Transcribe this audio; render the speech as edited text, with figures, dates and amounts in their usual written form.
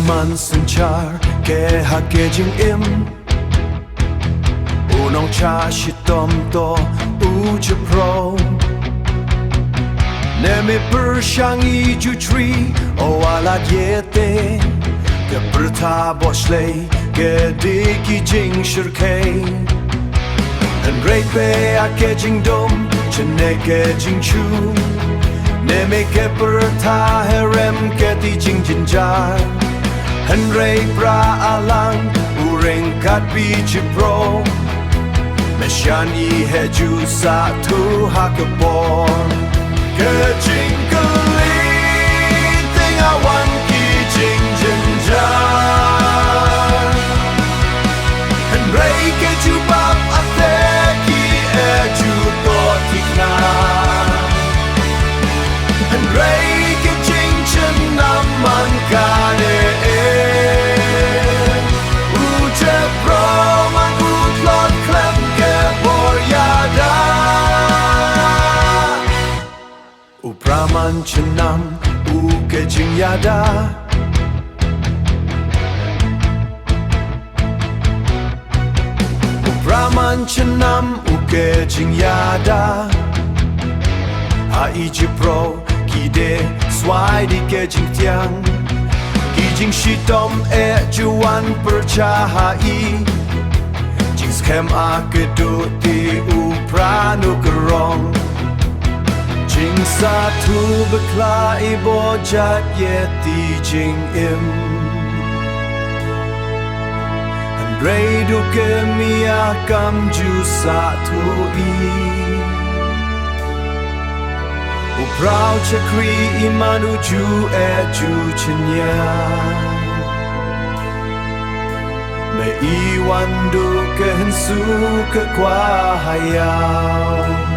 man senchar ke hakejing im unong cha shitom to uche pro ne me pershang I ju tree o ala yete ke perta boshley ke diki jing shirkei and great bay hakejing dom chene ke jing chu ne me ke perta herem ke di jing jinjar han rei bra alang ureng kat bi chi pro me shani he ju sa tu hakabor ke jing kali thing I want ki jing jinjar han rei ke ju bab ate ki e ju to tikna han rei ke jing chen naman ka ne Praman chenam uke jing yada Praman chenam uke jing yada Ha iji pro ki de swai di ke jing tiang Ki jing shitom e juan percha I Jing skem a kedu ti u pranu kerong Jing satu berkelahi bojat yeti jing im Han rei duke mia kam ju satu I Uprau cakri imanu ju e ju chenya Me iwan duke hensu ke kwa hayau